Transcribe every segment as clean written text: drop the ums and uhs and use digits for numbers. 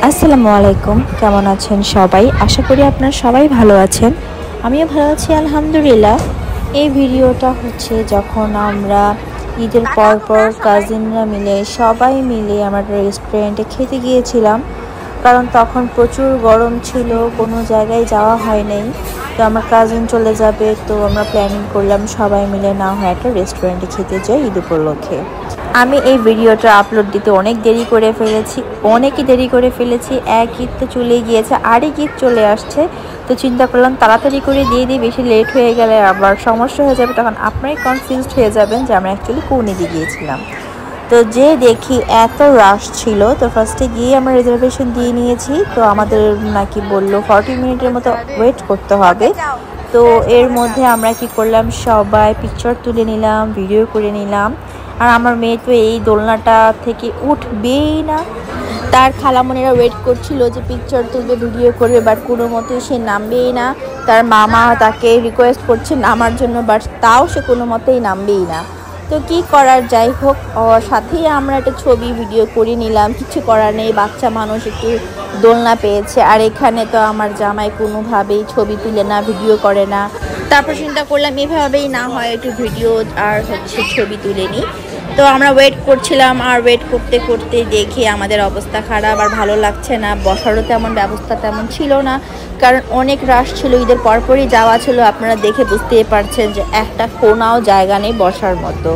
আসসালামু আলাইকুম, কেমন আছেন সবাই? আশা করি আপনারা সবাই ভালো আছেন। আমিও ভালো আছি আলহামদুলিল্লাহ। এই ভিডিওটা হচ্ছে যখন আমরা ঈদের পর কাজিনরা মিলে সবাই মিলে আমরা রেস্টুরেন্টে খেতে গিয়েছিলাম, কারণ তখন প্রচুর গরম ছিল, কোনো জায়গায় যাওয়া হয় নাই। তো আমার কাজিন চলে যাবে, তো আমরা প্ল্যানিং করলাম সবাই মিলে না হয় একটা রেস্টুরেন্টে খেতে যাই ঈদ উপলক্ষে। আমি এই ভিডিওটা আপলোড দিতে অনেক দেরি করে ফেলেছি। এক ঈদ তো চলেই গিয়েছে, আরেক ঈদ চলে আসছে। তো চিন্তা করলাম তাড়াতাড়ি করে দিয়ে দিই, বেশি লেট হয়ে গেলে আবার সমস্যা হয়ে যাবে, তখন আপনারাই কনফিউজড হয়ে যাবেন যে আমরা অ্যাকচুয়ালি কোন ঈদে গিয়েছিলাম। তো যে দেখি এত রাশ ছিল, তো ফার্স্টে গিয়ে আমরা রিজার্ভেশন দিয়ে নিয়েছি। তো আমাদের নাকি বললো 40 মিনিটের মতো ওয়েট করতে হবে। তো এর মধ্যে আমরা কি করলাম, সবাই পিকচার তুলে নিলাম, ভিডিও করে নিলাম। আর আমার মেয়ে তো এই দোলনাটা থেকে উঠবেই না। তার খালামণিরা ওয়েট করছিল যে পিকচার তুলবে, ভিডিও করবে, বাট কোনো মতেই সে নামবেই না। তার মামা তাকে রিকোয়েস্ট করছে নামার জন্য, বাট তাও সে কোনো মতেই নামবেই না। তো কি করার, যাই হোক, সাথেই আমরা একটা ছবি ভিডিও করে নিলাম। কিছু করার নেই, বাচ্চা মানুষ একটু দোলনা পেয়েছে। আর এখানে তো আমার জামাই কোনোভাবেই ছবি তুলে না, ভিডিও করে না। তারপর চিন্তা করলাম এভাবেই না হয় একটু ভিডিও আর ছবি তুলে নিই। তো আমরা ওয়েট করছিলাম, আর ওয়েট করতে করতে দেখি আমাদের অবস্থা খারাপ, আর ভালো লাগছে না। বসারও তেমন ব্যবস্থা তেমন ছিল না, কারণ অনেক রাশ ছিল, ঈদের পরপরই যাওয়া ছিল। আপনারা দেখে বুঝতেই পারছেন যে একটা কোনাও জায়গা নেই বসার মতো।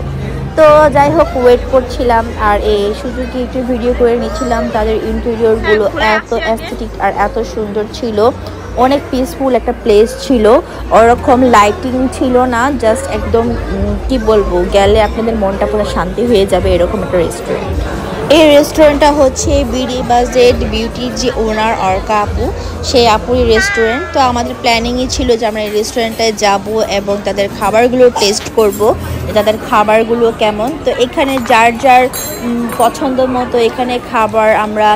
তো যাই হোক, ওয়েট করছিলাম, আর এই সুযোগে একটু ভিডিও করে নিচ্ছিলাম। তাদের ইন্টেরিয়রগুলো এত অ্যাস্থেটিক আর এত সুন্দর ছিল, অনেক পিসফুল একটা প্লেস ছিল। ওরকম লাইটিং ছিল না, জাস্ট একদম কি বলবো, গেলে আপনাদের মনটা পুরো শান্তি হয়ে যাবে এরকম একটা রেস্টুরেন্ট। এই রেস্টুরেন্টটা হচ্ছে বিডি বাজেট বিউটির যে ওনার অর্কা আপু, সেই আপুরই রেস্টুরেন্ট। তো আমাদের প্ল্যানিংই ছিল যে আমরা এই রেস্টুরেন্টটায় যাব এবং তাদের খাবারগুলো টেস্ট করব, তাদের খাবারগুলো কেমন। তো এখানে যার যার পছন্দ মতো এখানে খাবার আমরা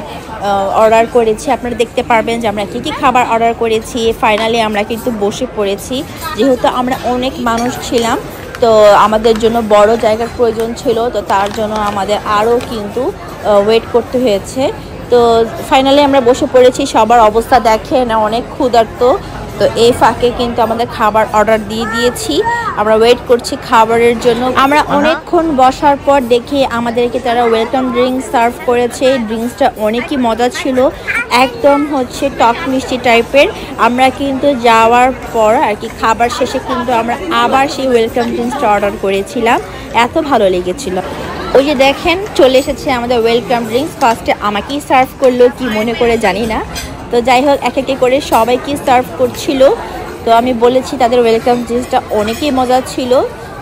অর্ডার করেছি। আপনারা দেখতে পারবেন যে আমরা কী কী খাবার অর্ডার করেছি। ফাইনালি আমরা কিন্তু বসে পড়েছি, যেহেতু আমরা অনেক মানুষ ছিলাম, তো আমাদের জন্য বড় জায়গার প্রয়োজন ছিল। তো তার জন্য আমাদের আরও কিন্তু ওয়েট করতে হয়েছে। তো ফাইনালি আমরা বসে পড়েছি। সবার অবস্থা দেখে না, অনেক ক্ষুধার্ত। তো এই ফাঁকে কিন্তু আমাদের খাবার অর্ডার দিয়ে দিয়েছি, আমরা ওয়েট করছি খাবারের জন্য। আমরা অনেকক্ষণ বসার পর দেখি আমাদেরকে তারা ওয়েলকাম ড্রিঙ্কস সার্ভ করেছে। ড্রিঙ্কসটা অনেকই মজা ছিল, একদম হচ্ছে টক মিষ্টি টাইপের। আমরা কিন্তু যাওয়ার পর আর কি খাবার শেষে কিন্তু আমরা আবার সেই ওয়েলকাম ড্রিঙ্কসটা অর্ডার করেছিলাম, এত ভালো লেগেছিল। ওই যে দেখেন চলে এসেছে আমাদের ওয়েলকাম ড্রিঙ্কস। ফার্স্টে আমাকেই সার্ভ করলো, কি মনে করে জানি না। তো যাই হোক, এক একে করে সবাইকে সার্ভ করছিল। তো আমি বলেছি তাদের ওয়েলকাম ড্রিঙ্কসটা অনেকই মজা ছিল,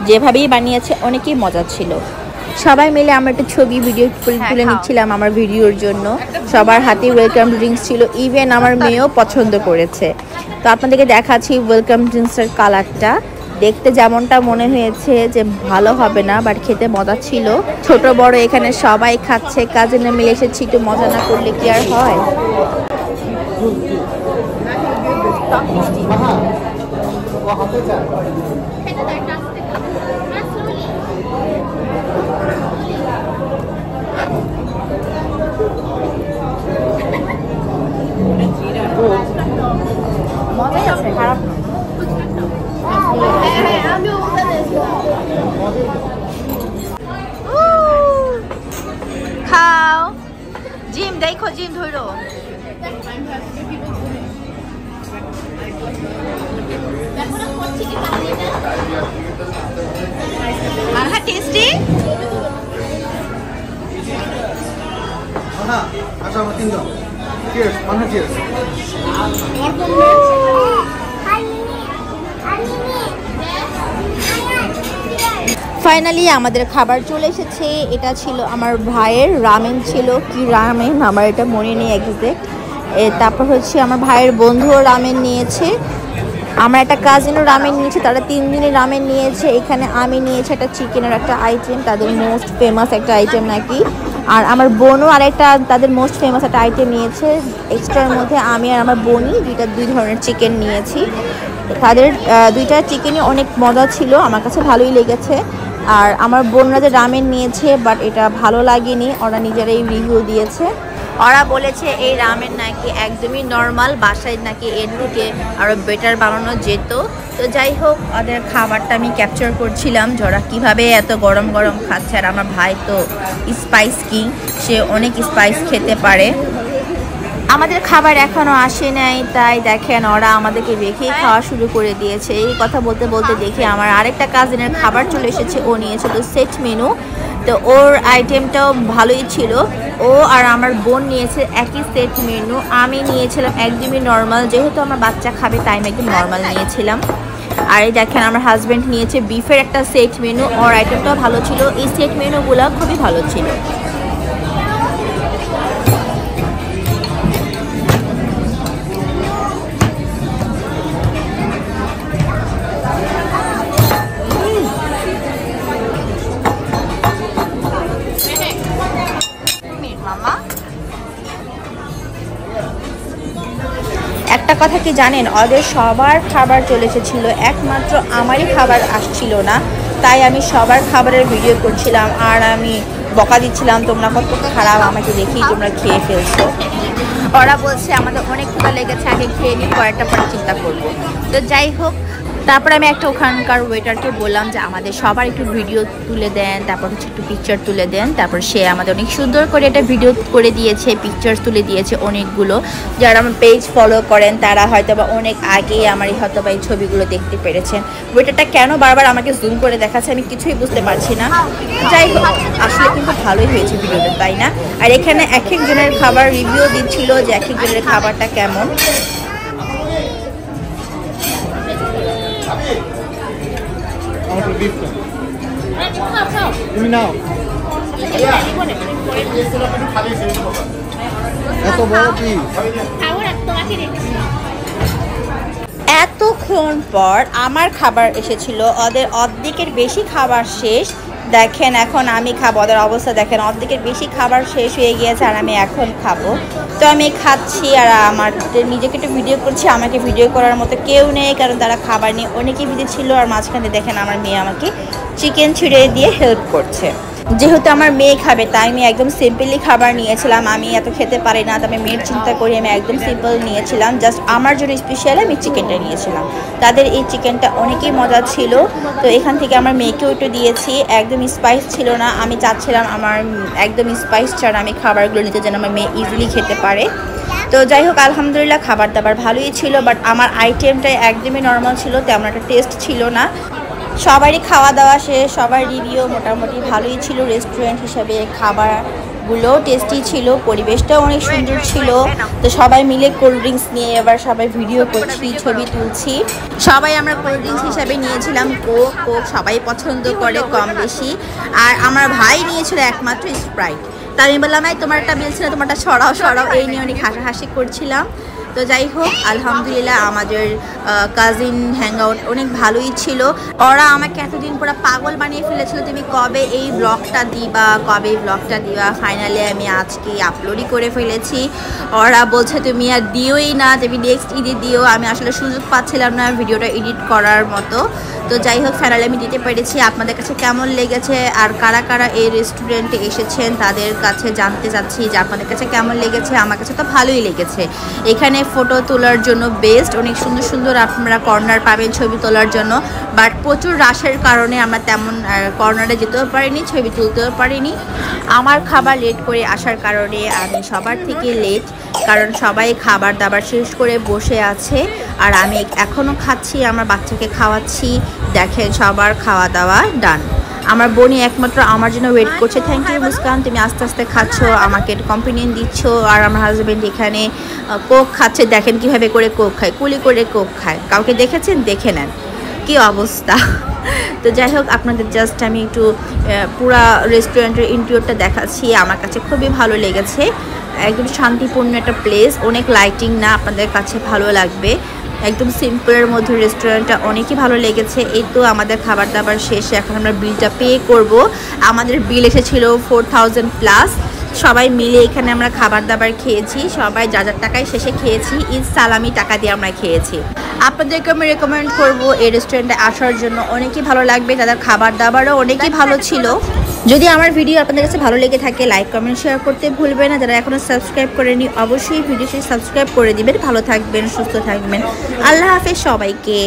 যেভাবেই বানিয়েছে অনেকই মজা ছিল। সবাই মিলে আমরা একটা ছবি ভিডিও তুলে নিচ্ছিলাম আমার ভিডিওর জন্য। সবার হাতে ওয়েলকাম ড্রিঙ্কস ছিল, ইভেন আমার মেয়েও পছন্দ করেছে। তো আপনাদেরকে দেখাচ্ছি ওয়েলকাম ড্রিঙ্কসের কালারটা। দেখতে যেমনটা মনে হয়েছে যে ভালো হবে না, বাট খেতে মজা ছিল। ছোট বড় এখানে সবাই খাচ্ছে, কাজিনে মিলে এসেছি, একটু মজা না করলে কি আর হয়। মজাই আছে, খারাপ না। খাও জিম, দেখো জিম ধরো। মানহা টেস্টি। মানহা আচ্ছা আমরা তিনজন চিয়ার্স। মানহা চিয়ার্স। ফাইনালি আমাদের খাবার চলে এসেছে। এটা ছিল আমার ভাইয়ের রামেন ছিল, কি রামেন আমার এটা মনে নেই এক্সাক্ট। তারপর হচ্ছে আমার ভাইয়ের বন্ধুও রামেন নিয়েছে, আমার একটা কাজিনও রামেন নিয়েছে, তারা 3 দিনের রামেন নিয়েছে। এখানে আমি নিয়েছি একটা চিকেনের একটা আইটেম, তাদের মোস্ট ফেমাস একটা আইটেম নাকি। আর আমার বোনও আরেকটা তাদের মোস্ট ফেমাস একটা আইটেম নিয়েছে। এক্সট্রার মধ্যে আমি আর আমার বোনই দুই ধরনের চিকেন নিয়েছি। তাদের দুইটা চিকেনই অনেক মজা ছিল, আমার কাছে ভালোই লেগেছে। আর আমার বোনরা যে রামেন নিয়েছে, বাট এটা ভালো লাগেনি, ওরা নিজেরাই রিভিউ দিয়েছে। ওরা বলেছে এই রামেন নাকি একদমই নর্মাল, বাসায় নাকি এর থেকে আরও বেটার বানানো যেত। তো যাই হোক, ওদের খাবারটা আমি ক্যাপচার করছিলাম যে ওরা কীভাবে এত গরম গরম খাচ্ছে। আর আমার ভাই তো স্পাইস কিং, সে অনেক স্পাইস খেতে পারে। আমাদের খাবার এখনও আসে নাই, তাই দেখেন ওরা আমাদেরকে রেখেই খাওয়া শুরু করে দিয়েছে। এই কথা বলতে বলতে দেখি আমার আরেকটা কাজিনের খাবার চলে এসেছে, ও নিয়েছিল সেট মেনু। তো ওর আইটেমটাও ভালোই ছিল। ও আর আমার বোন নিয়েছে একই সেট মেনু, আমি নিয়েছিলাম একদমই নর্মাল, যেহেতু আমার বাচ্চা খাবে তাই আমি একদম নর্মাল নিয়েছিলাম। আর এই দেখেন আমার হাজব্যান্ড নিয়েছে বিফের একটা সেট মেনু, ওর আইটেমটাও ভালো ছিল। এই সেট মেনুগুলো খুবই ভালো ছিল। একটা কথা কি জানেন, ওদের সবার খাবার চলে এসেছিল, একমাত্র আমারই খাবার আসছিল না। তাই আমি সবার খাবারের ভিডিও করছিলাম আর আমি বকা দিচ্ছিলাম, তোমরা কত খারাপ, আমাকে দেখেই তোমরা খেয়ে ফেলছো। ওরা বলছে আমাদের অনেক ক্ষুধা লেগেছে, আগে খেয়ে নিই, পরেরটা পরে চিন্তা করবো। তো যাই হোক, তারপরে আমি একটা ওখানকার ওয়েটারকে বললাম যে আমাদের সবার একটু ভিডিও তুলে দেন, তারপর হচ্ছে একটু পিকচার তুলে দেন। তারপর সে আমাদের অনেক সুন্দর করে একটা ভিডিও করে দিয়েছে, পিকচার তুলে দিয়েছে অনেকগুলো। যারা আমার পেজ ফলো করেন তারা হয়তো বা অনেক আগেই আমার হয়তো বা এই ছবিগুলো দেখতে পেরেছেন। ওয়েটারটা কেন বারবার আমাকে জুম করে দেখাচ্ছে আমি কিছুই বুঝতে পারছি না। যাই হোক, আসলে কিন্তু ভালোই হয়েছে ভিডিওটা, তাই না? আর এখানে এক একজনের খাবার রিভিউ দিচ্ছিল যে এক একজনের খাবারটা কেমন। এতক্ষণ পর আমার খাবার এসেছিল, ওদের অর্ধেকের বেশি খাবার শেষ। দেখেন এখন আমি খাবো, ওদের অবস্থা দেখেন, অর্ধেকের বেশি খাবার শেষ হয়ে গিয়েছে আর আমি এখন খাবো। তো আমি খাচ্ছি আর আমার নিজেকে একটু ভিডিও করছি, আমাকে ভিডিও করার মতো কেউ নেই, কারণ তারা খাবার নিয়ে অনেকেই ভিডিও ছিল। আর মাঝখানে দেখেন আমার মেয়ে আমাকে চিকেন ছিঁড়ে দিয়ে হেল্প করছে। যেহেতু আমার মেয়ে খাবে তাই আমি একদম সিম্পলি খাবার নিয়েছিলাম, আমি এত খেতে পারি না, তবে মেয়ের চিন্তা করি আমি একদম সিম্পল নিয়েছিলাম। জাস্ট আমার জন্য স্পেশাল আমি চিকেনটা নিয়েছিলাম। তাদের এই চিকেনটা অনেকই মজা ছিল, তো এখান থেকে আমার মেয়েকেও একটু দিয়েছি। একদম স্পাইস ছিল না, আমি চাচ্ছিলাম আমার একদম স্পাইস ছাড়া আমি খাবারগুলো নিতে, যেন আমার মেয়ে ইজিলি খেতে পারে। তো যাই হোক, আলহামদুলিল্লাহ খাবার দাবার ভালোই ছিল, বাট আমার আইটেমটাই একদমই নর্মাল ছিল, তেমন একটা টেস্ট ছিল না। সবারই খাওয়া দাওয়া শেষ, সবার রিভিউ মোটামুটি ভালোই ছিল। রেস্টুরেন্ট হিসাবে খাবারগুলো টেস্টি ছিল, পরিবেশটাও অনেক সুন্দর ছিল। তো সবাই মিলে কোল্ড ড্রিঙ্কস নিয়ে এবার সবাই ভিডিও করছি, ছবি তুলছি। সবাই আমরা কোল্ড ড্রিঙ্কস হিসাবে নিয়েছিলাম কোক। কোক সবাই পছন্দ করে কম বেশি। আর আমার ভাই নিয়েছিল একমাত্র স্প্রাইট। তাই আমি বললাম এই তোমারটা বিল ছিল, তোমারটা সরাও সরাও, এই নিয়ে অনেক হাসাহাসি করছিলাম। তো যাই হোক, আলহামদুলিল্লাহ আমাদের কাজিন হ্যাংআউট অনেক ভালোই ছিল। ওরা আমাকে এতদিন পুরো পাগল বানিয়ে ফেলেছিল, তুমি কবে এই ব্লগটা দিবা, কবে এই ব্লগটা দিবা। ফাইনালি আমি আজকে আপলোডই করে ফেলেছি। ওরা বলছে তুমি আর দিওই না, তুমি নেক্সট ঈদে দিও। আমি আসলে সুযোগ পাচ্ছিলাম না ভিডিওটা এডিট করার মতো। তো যাই হোক, ফাইনালি আমি দিতে পেরেছি। আপনাদের কাছে কেমন লেগেছে আর কারা কারা এই রেস্টুরেন্টে এসেছেন তাদের কাছে জানতে চাচ্ছি যে আপনাদের কাছে কেমন লেগেছে। আমার কাছে তো ভালোই লেগেছে। এখানে ফটো তোলার জন্য বেস্ট, অনেক সুন্দর সুন্দর আপনারা কর্নার পাবেন ছবি তোলার জন্য। বাট প্রচুর রাশের কারণে আমরা তেমন কর্নারে যেতেও পারিনি, ছবি তুলতেও পারিনি। আমার খাবার লেট করে আসার কারণে আমি সবার থেকে লেট, কারণ সবাই খাবার দাবার শেষ করে বসে আছে আর আমি এখনও খাচ্ছি, আমার বাচ্চাকে খাওয়াচ্ছি। দেখেন সবার খাওয়া দাওয়া ডান। আমার বোনই একমাত্র আমার জন্য ওয়েট করছে। থ্যাংক ইউ মুস্কান, তুমি আস্তে আস্তে খাচ্ছ, আমাকে কমপ্লিমেন্ট দিচ্ছ। আর আমার হাজব্যান্ড এখানে কোক খাচ্ছে, দেখেন কিভাবে করে কোক খায়, কুলি করে কোক খায়। কাউকে দেখেছেন? দেখে নেন কি অবস্থা। তো যাই হোক, আপনাদের জাস্ট আমি একটু পুরা রেস্টুরেন্টের ইন্টেরিয়রটা দেখাচ্ছি। আমার কাছে খুবই ভালো লেগেছে, একদম শান্তিপূর্ণ একটা প্লেস, অনেক লাইটিং না, আপনাদের কাছে ভালো লাগবে। একদম সিম্পলের মধ্যে রেস্টুরেন্টটা অনেকই ভালো লেগেছে। এই তো আমাদের খাবার দাবার শেষে এখন আমরা বিলটা পে করব। আমাদের বিল এসেছিল 4000+। সবাই মিলে এখানে আমরা খাবার দাবার খেয়েছি, সবাই যা যার টাকায় শেষে খেয়েছি। ঈদ সালামি টাকা দিয়ে আমরা খেয়েছি। আপনাদেরকে আমি রেকমেন্ড করব এই রেস্টুরেন্টে আসার জন্য, অনেকই ভালো লাগবে, তাদের খাবার দাবারও অনেকই ভালো ছিল। যদি আমার ভিডিও আপনাদের কাছে ভালো লেগে থাকে লাইক কমেন্ট শেয়ার করতে ভুলবেন না। যারা এখনও সাবস্ক্রাইব করেনি অবশ্যই ভিডিওটি সাবস্ক্রাইব করে দিবেন। ভালো থাকবেন, সুস্থ থাকবেন। আল্লাহ হাফেজ সবাইকে।